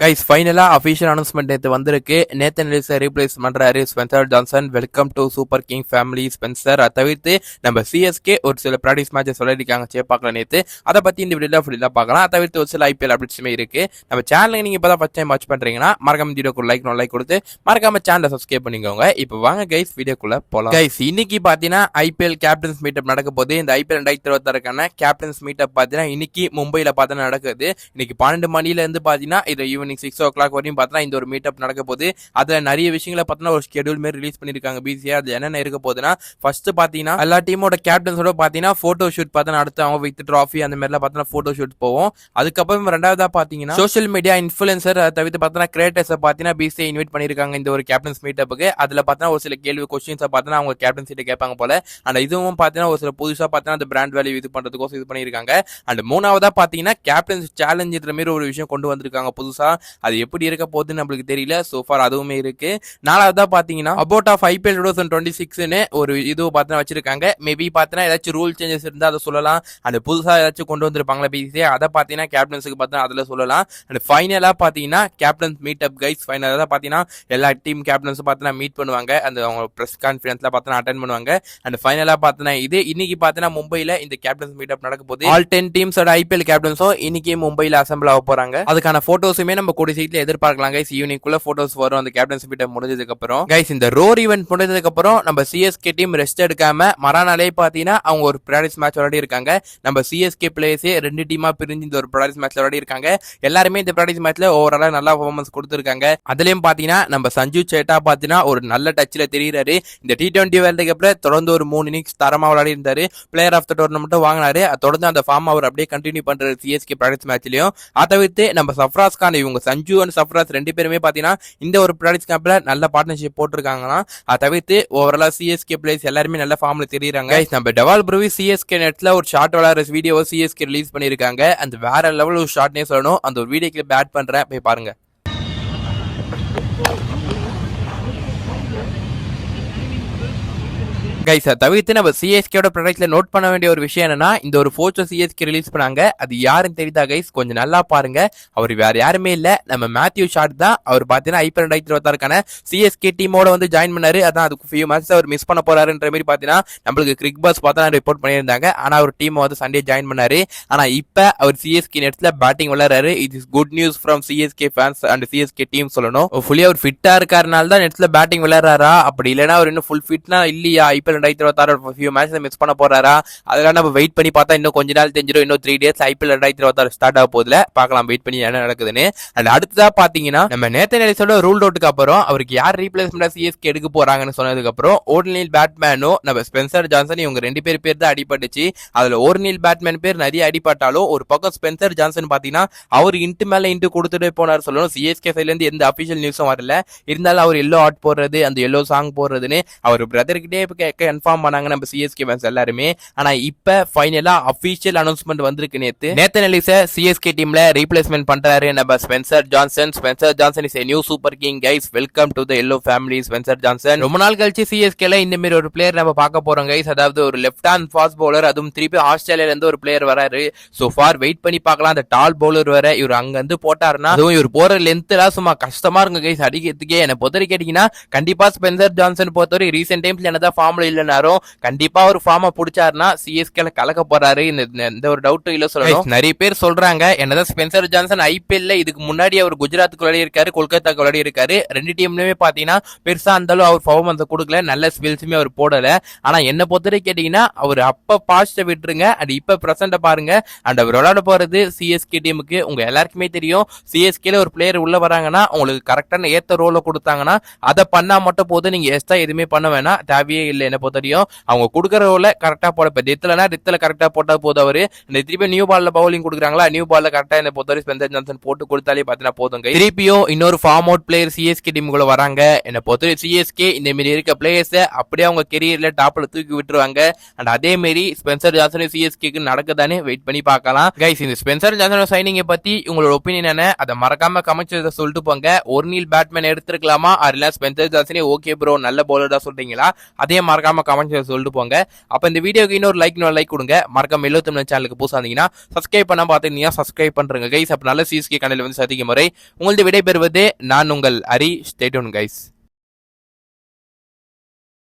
Guys ஃபைனலா official announcement நேற்று வந்திருக்கு. நேத்தன் எலிஸை ரீப்ளேஸ் பண்றாரு Spencer Johnson. Welcome to super king family Spencer. அதை தவிர்த்து நம்ம சிஎஸ்கே ஒரு சில ப்ராக்டிஸ் மேட்சஸ் சொல்லியிருக்காங்க சேப்பாக்கல நேற்று. அதை பத்தி இந்த வீடியோல ஃபுல்லாக பார்க்கலாம். அதை தவிர்த்து ஒரு சில ஐபிஎல் அப்டேட்ஸுமே இருக்கு. நம்ம சேனலுக்கு நீங்க இப்போ தான் ஃபர்ஸ்ட் டைம் வாட்ச் பண்றீங்கன்னா மறக்காம வீடியோக்கு லைக் கொடுத்து மறக்காம சேனலை சப்ஸ்கிரைப் பண்ணிக்கோங்க. இப்போ வாங்க கைஸ் வீடியோக்குள்ள போலாம். கைஸ் இன்னைக்கு பாத்தீங்கன்னா ஐபிஎல் கேப்டன்ஸ் மீட்டப் நடக்க போது. இந்த ஐபிஎல் 2026 கேப்டன்ஸ் மீட்டப் பாத்தீங்கன்னா இன்னைக்கு மும்பைல பார்த்தீங்கன்னா நடக்குது. இன்னைக்கு 12 மணில இருந்து பாத்தீங்கன்னா இது ஈவினிங் 6 o'clock வரையும் பார்த்தா இந்த ஒரு மீட்டப் நடக்க போது. அதுல நிறைய விஷயங்களை பார்த்தா ஒரு ஷெட்யூல் மாதிரி ரிலீஸ் பண்ணிருக்காங்க பிசிஏ. அது என்னென்ன இருக்க போகுதுன்னா, ஃபர்ஸ்ட் பாத்தீங்கன்னா எல்லா டீமோட கேப்டன்ஸோட பாத்தீங்கன்னா போட்டோ ஷூட் பார்த்தா அடுத்து அவங்க வித் ட்ராஃபி அந்த மாதிரிலாம் பார்த்தா போட்டோ ஷூட் போவோம். அதுக்கப்புறம் ரெண்டாவதா பாத்தீங்கன்னா சோஷியல் மீடியா இன்ஃபுளுசர் அதை தவிர்த்து பார்த்தா கிரியேட்டர்ஸை பாத்தீங்கன்னா பிசிஏ இன்வைட் பண்ணிருக்காங்க இந்த ஒரு கேப்டன்ஸ் மீட்டப்புக்கு. அதுல பார்த்தா ஒரு சில கேள்வி கொஸ்டின்ஸை பார்த்தா அவங்க கேப்டன்ஸ் கிட்ட கேட்பாங்க போல. அண்ட் இதுவும் பாத்தீங்கன்னா ஒரு சில புதுசா பார்த்தா அந்த பிராண்ட் வேல்யூ இது பண்றதுக்கோசம் இது பண்ணிருக்காங்க. அண்ட் மூணாவதா பாத்தீங்கன்னா கேப்டன்ஸ் சேலஞ்சுன்ற மாதிரி ஒரு விஷயம் கொண்டு வந்திருக்காங்க புதுசா. அது எப்படி இருக்க போகுதுன்னு நம்மளுக்கு தெரியல. சோஃபார் அதுவுமே இருக்கு. நாலாவதா பாத்தீங்கன்னா அபவுட் ஆஃப் ஐபிஎல் 2026 ஒரு இது பார்த்தா வச்சிருக்காங்க. மேபி பார்த்தீங்கன்னா ஏதாச்சும் ரூல் சேஞ்சஸ் இருந்தா அதை சொல்லலாம். அண்ட் புதுசா ஏதாச்சும் கொண்டு வந்திருப்பாங்களா பிசிஏ, அதை பாத்தீங்கன்னா கேப்டன்ஸுக்கு பார்த்தா அதுல சொல்லலாம். அண்ட் ஃபைனலா பாத்தீங்கன்னா கேப்டன்ஸ் மீட் அப் கைஸ். ஃபைனலா பாத்தீங்கன்னா எல்லா டீம் கேப்டன்ஸும் பார்த்தீங்கன்னா மீட் பண்ணுவாங்க. அந்த அவங்க பிரஸ் கான்ஃபரன்ஸ்ல பார்த்தீங்கன்னா அட்டென்ட் பண்ணுவாங்க. அண்ட் ஃபைனலா பார்த்தீங்கன்னா இது இன்னைக்கு பார்த்தீங்கன்னா மும்பைல இந்த கேப்டன்ஸ் மீட் அப் நடக்க போகுது. ஆல் 10 டீம்ஸோட ஐபிஎல் கேப்டன்ஸும் இன்னைக்கு மும்பைல அசம்பிள் ஆக போறாங்க. அதுக்கான போட்டோஸுமே நம்ம கூடிய சீட்ல எதிர்பார்க்கலாம் கைஸ். ஈவினிங்குள்ள போட்டோஸ் வரும் அந்த கேப்டன்ஸ் மீட்டப் முடிஞ்சதுக்கு அப்புறம். கைஸ் இந்த ரோர் ஈவென்ட் முடிஞ்சதுக்கு அப்புறம் நம்ம சிஎஸ்கே டீம் ரெஸ்ட் எடுக்காம மறுநாளே பாத்தீங்கன்னா அவங்க ஒரு பிராக்டிஸ் மேட்ச் விளையாடி இருக்காங்க. நம்ம சிஎஸ்கே பிளேயர்ஸே 2 டீமா பிரிஞ்சு இந்த ஒரு பிராக்டிஸ் மேட்ச் விளையாடி இருக்காங்க. எல்லாருமே இந்த பிராக்டிஸ் மேட்ச்ல ஓவராலா நல்லா பெர்ஃபார்மன்ஸ் கொடுத்திருக்காங்க. அதுலயும் பாத்தீங்கன்னா நம்ம சஞ்சு சேட்டா பாத்தீங்கன்னா ஒரு நல்ல டச்ல தெரியுறாரு. இந்த T20 வேர்ல்டு கப்ல தொடர்ந்து ஒரு 3 இன்னிங்ஸ் தரமா விளையாடி இருந்தாரு. பிளேயர் ஆஃப் த டோர்னமெண்ட் வாங்கினாரு. தொடர்ந்து அந்த ஃபார்ம் அவர் அப்படியே கண்டினியூ பண்றாரு சிஎஸ்கே பிராக்டிஸ் மேட்ச்லயும். அதை தவிர்த்து நம்ம சஃப்ராஸ் கான் இவங்க சஞ்சு அண்ட் சஃப்ராஸ் 2 பேருமே பாத்தீங்கன்னா இந்த ஒரு ப்ராக்டிஸ் கேம்ப்ல நல்ல பார்ட்னர்ஷிப் போட்டிருக்காங்கன்னா. அதை தவிர்த்து ஓவராலா சிஎஸ்கே பிளேயர்ஸ் எல்லாருமே நல்ல ஃபார்ம்ல தெரியுறாங்க. நம்ம டெவால் ப்ரூவி சிஎஸ்கே நெட்ல ஒரு ஷார்ட் விளையாடுற வீடியோவை சிஎஸ்கே ரிலீஸ் பண்ணிருக்காங்க. அந்த வேற லெவல் ஒரு ஷார்ட்னே சொல்லணும். அந்த ஒரு வீடியோக்கு பேட் பண்றேன், போய் பாருங்க. கைஸ் தவிர்த்து நம்ம சிஎஸ்கேட ப்ராடக்ட்ல நோட் பண்ண வேண்டிய ஒரு விஷயம் என்னன்னா, இந்த ஒரு போஸ்டர் சிஎஸ்கே ரிலீஸ் பண்ணாங்க. அது யாருன்னு தெரியுதா கைஸ்? கொஞ்சம் நல்லா பாருங்க. அவர் வேற யாருமே இல்ல, நம்ம மேத்யூ ஷாட் தான். அவர் பாத்தீங்கன்னா ஐபிஎல் 2026 சிஎஸ்கே டீமோட வந்து ஜாயின் பண்ணாரு. அதான் அதுக்கு ஃபியூ மேட்ச் அவர் மிஸ் பண்ண போறாருன்ற மாதிரி பாத்தீங்கன்னா நம்மளுக்கு கிரிக் பாஸ் பார்த்தா ரிப்போர்ட் பண்ணியிருந்தாங்க. ஆனா அவர் டீம் வந்து சண்டே ஜாயின் பண்ணாரு. ஆனா இப்ப அவர் சிஎஸ்கே நெட்ல பேட்டிங் விளையாடுறாரு. It is good news from CSK fans and CSK team சொல்லணும். ஃபுல்லி அவர் ஃபிட்டா இருக்காருனால தான் நெட்ல பேட்டிங் விளையாடுறாரா? அப்படி இல்லைன்னா அவர் இன்னும் ஃபுல் ஃபிட்னா இல்லையா? ஐபிஎல் 2026 ஃபியூ மேட்சஸ் மிஸ் பண்ண போறாரா? அதெல்லாம் நம்ம வெயிட் பண்ணி பார்த்தா இன்னும் கொஞ்ச நாள் தெரிஞ்சிடும். இன்னும் 3 டேஸ் ஐபிஎல் 2026 ஸ்டார்ட் ஆக போதுல பார்க்கலாம். வெயிட் பண்ணி என்ன நடக்குதுன்னு. அண்ட் அடுத்ததா பாத்தீங்கன்னா நம்ம நேத்தன் எலிஸோட ரூல் அவுட்டுக்கு அப்புறம் அவருக்கு யார் ரீப்ளேஸ்மெண்டா சிஎஸ்கே எடுக்க போறாங்கன்னு சொன்னதுக்கு அப்புறம் ஓர்னில் பேட்மேனும் நம்ம ஸ்பென்சர் ஜான்சன் இவங்க 2 பேர் தான் அடிபட்டுச்சு. அதுல ஓர்னில் பேட்மேன் பேர் நிறைய அடிபட்டாலும் ஒரு பக்கம் ஸ்பென்சர் ஜான்சன் பாத்தீங்கன்னா அவர் இன்ட்டு மேல இன்ட்டு கொடுத்துட்டு போனார் சொல்லணும். சிஎஸ்கே சைட்ல இருந்து எந்த அபிஷியல் நியூஸும் வரல. இருந்தாலும் அவர் எல்லோ ஆட் போடுறது அந்த எல்லோ சாங் போடுறதுன்னு அவர் பிரதர்கிட்டே கன்ஃபார்ம் பண்ணாங்க நம்ம சிஎஸ்கே ஃபேன்ஸ் எல்லாருமே. ஆனா இப்ப ஃபைனலா அபிஷியல் அனௌன்ஸ்மெண்ட் வந்திருக்கு. நேத்தன் எலிஸை சிஎஸ்கே டீம்ல ரீப்ளேஸ்மெண்ட் பண்றாரு நம்ம Spencer Johnson. Spencer Johnson is a new super king guys. welcome to the yellow family Spencer Johnson. ரொம்ப நாள் கழிச்சு சிஎஸ்கேல இந்த மாதிரி ஒரு பிளேயர் நம்ம பார்க்க போறோம் கைஸ். அதாவது ஒரு லெஃப்ட் ஹேண்ட் ஃபாஸ்ட் பவுலர், அதுவும் திருப்பி ஆஸ்திரேலியால இருந்து ஒரு பிளேயர் வராரு. சோ ஃபார் வெயிட் பண்ணி பார்க்கலாம். அந்த டால் பவுலர் வர இவர் அங்க இருந்து போட்டாருன்னா அதுவும் இவர் போற லென்த் எல்லாம் சும்மா கஷ்டமா இருக்கு கைஸ் அடிக்கிறதுக்கே. என்ன பொறுத்த கேட்டீங்கன்னா கண்டிப்பா ஸ்பென்சர் ஜான்சன் பொறுத்தவரை ரீசென்ட் டைம்ஸ்ல என்னதான் ஃபார்ம்ல இல்லைனாரும் கண்டிப்பா ஒரு ஃபார்மை பிடிச்சாருன்னா சிஎஸ்கேல கலக்க போறாரு. இந்த ஒரு டவுட்டும் இல்ல சொல்லணும். நிறைய பேர் சொல்றாங்க என்னதான் ஸ்பென்சர் ஜான்சன் ஐபிஎல்ல இதுக்கு முன்னாடி அவர் குஜராத்துக்கு விளையாடி இருக்காரு, கொல்கத்தாக்கு விளையாடி இருக்காரு. 2 டீம்லயுமே பாத்தீங்கன்னா பெருசா அந்த அவர் பர்ஃபார்மன்ஸ் கொடுக்கல, நல்ல ஸ்கில்ஸுமே அவர் போடல. ஆனா என்ன பொறுத்தவரை கேட்டீங்கன்னா அவர் அப்ப பாஸ்ட விட்டுருங்க, அது இப்ப பிரசன்ட பாருங்க. அண்ட் அவர் விளையாட போறது சிஎஸ்கே டீமுக்கு. உங்க எல்லாருக்குமே தெரியும் சிஎஸ்கேல ஒரு பிளேயர் உள்ள வராங்கன்னா உங்களுக்கு கரெக்டான ஏத்த ரோல கொடுத்தாங்கன்னா அதை பண்ணா மட்டும் போதும். நீங்க எக்ஸ்ட்ரா எதுவுமே பண்ண வேணாம், தேவையே இல்லை. என்ன பொறுத்தவரையும் அவங்க கொடுக்குற ரோல கரெக்டா போட ரித்தல கரெக்டா போட்டா போதும். அவரு திருப்பி நியூ பால்ல பவுலிங் கொடுக்குறாங்களா, நியூ பால்ல கரெக்டா என்ன பொறுத்தவரை ஸ்பென்சர் ஜான்சன் போட்டு கொடுத்தாலே பாத்தீங்கன்னா போதும். திருப்பியும் இன்னொரு ஃபார்ம் அவுட் பிளேயர் சிஎஸ்கே டீமுக்குள்ள வராங்க. என்ன பொறுத்தவரை சிஎஸ்கே இந்த மாதிரி இருக்க பிளேயர்ஸ் அப்படியே அவங்க கெரியர்ல டாப்ல தூக்கி விட்டுருவாங்க. அண்ட் அதே மாதிரி ஸ்பென்சர் ஜான்சன் சிஎஸ்கேக்கு நடக்குதானே வெயிட் பண்ணி பார்க்கலாம் கைஸ். இந்த ஸ்பென்சர் ஜான்சன் சைனிங்கை பத்தி உங்களோட ஒப்பீனியன் என்ன? அதை மறக்காம கமெண்ட்ஸ் சொல்லிட்டு போங்க. ஒரு நீல் பேட்மேன் எடுத்துருக்கலாமா, இல்ல ஸ்பென்சர் ஜான்சனே ஓகே ப்ரோ நல்ல பவுலர் தான் சொல்றீங்களா? அதே மறக்காம மறக்காம கமெண்ட்ஸ் சொல்லிட்டு போங்க. அப்ப இந்த வீடியோக்கு இன்னொரு லைக் கொடுங்க. மறக்காம 79 சேனலுக்கு புதுசா இருந்தீங்கன்னா சப்ஸ்கிரைப் பண்ணாம பாத்தீங்கன்னா சப்ஸ்கிரைப் பண்றேங்க கைஸ். அப்ப நல்ல சிஎஸ்கே கனல் வந்து சந்திக்கும் முறை உங்களது விடைபெறுவது நான் உங்கள் ஹரி. Stay tune guys.